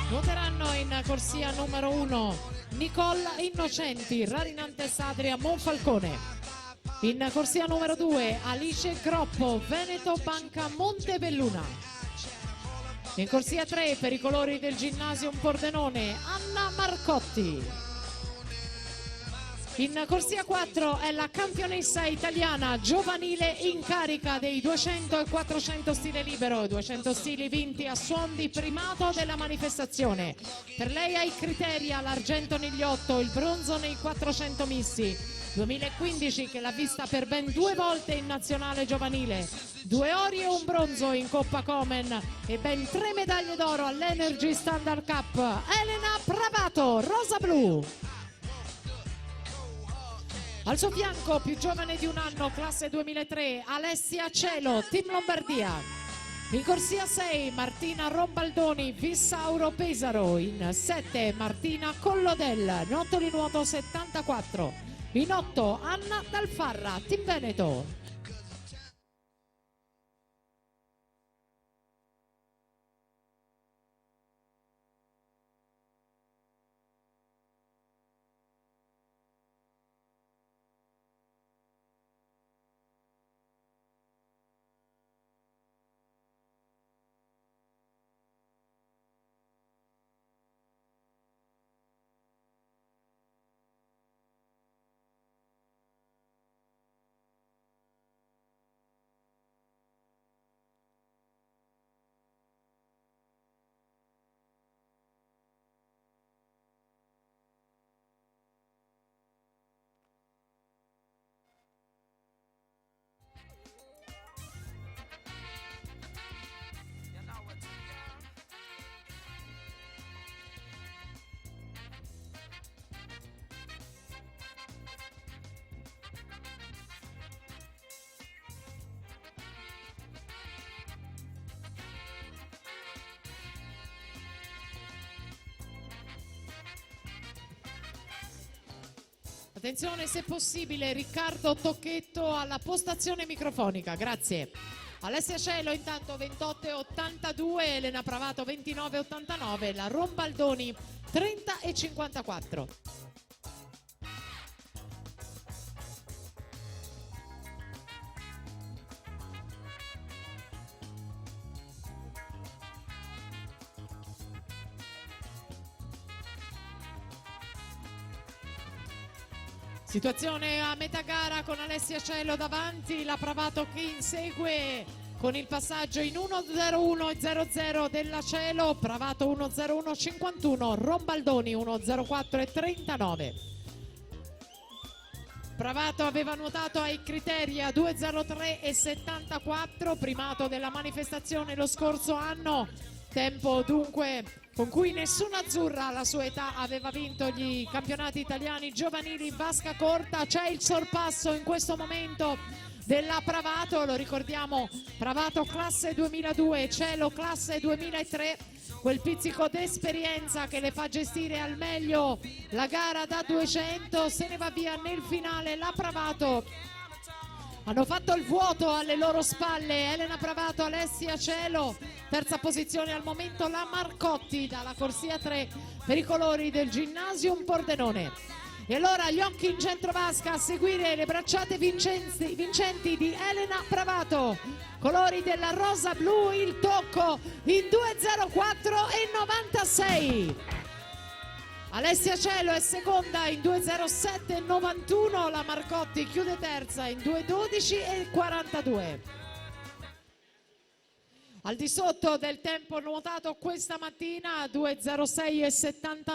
Nuoteranno in corsia numero 1 Nicole Innocenti, Rarinantes Adria Monfalcone. In corsia numero 2 Alice Groppo, Veneto Banca Montebelluna. In corsia 3 per i colori del Gymnasium Pordenone Anna Marcotti. In corsia 4 è la campionessa italiana giovanile in carica dei 200 e 400 stile libero, 200 stili vinti a suon di primato della manifestazione. Per lei ai criteri l'argento negli 8, il bronzo nei 400 missi. 2015 che l'ha vista per ben 2 volte in nazionale giovanile, 2 ori e un bronzo in Coppa Komen e ben 3 medaglie d'oro all'Energy Standard Cup. Elena Pravato, rosa blu. Al suo fianco, più giovane di un anno, classe 2003, Alessia Cielo, Team Lombardia. In corsia 6, Martina Rombaldoni, Vissauro Pesaro. In 7, Martina Collodel, nuoto di nuoto 74. In 8, Anna Dalfarra, Team Veneto. Attenzione, se possibile, Riccardo Tocchetto alla postazione microfonica, grazie. Alessia Cielo intanto 28,82, Elena Pravato 29,89, la Rombaldoni 30,54. Situazione a metà gara con Alessia Cielo davanti, la Pravato che insegue con il passaggio in 1.01 e 00 della Cielo, Pravato 1.01.51, Rombaldoni 1.04 e 39. Pravato aveva nuotato ai criteri a 2.03 e 74, primato della manifestazione lo scorso anno, tempo dunque con cui nessuna azzurra alla sua età aveva vinto gli campionati italiani giovanili in vasca corta. C'è il sorpasso in questo momento della Pravato, lo ricordiamo, Pravato classe 2002, Cielo classe 2003, quel pizzico d'esperienza che le fa gestire al meglio la gara da 200, se ne va via nel finale la Pravato. Hanno fatto il vuoto alle loro spalle Elena Pravato, Alessia Cielo, terza posizione al momento la Marcotti dalla corsia 3 per i colori del Gymnasium Pordenone. E allora gli occhi in centrovasca a seguire le bracciate vincenti di Elena Pravato, colori della rosa blu, il tocco in 2.04 e 96. Alessia Cielo è seconda in 2.07 e 91, la Marcotti chiude terza in 2.12 e 42. Al di sotto del tempo nuotato questa mattina 2.06 e 70.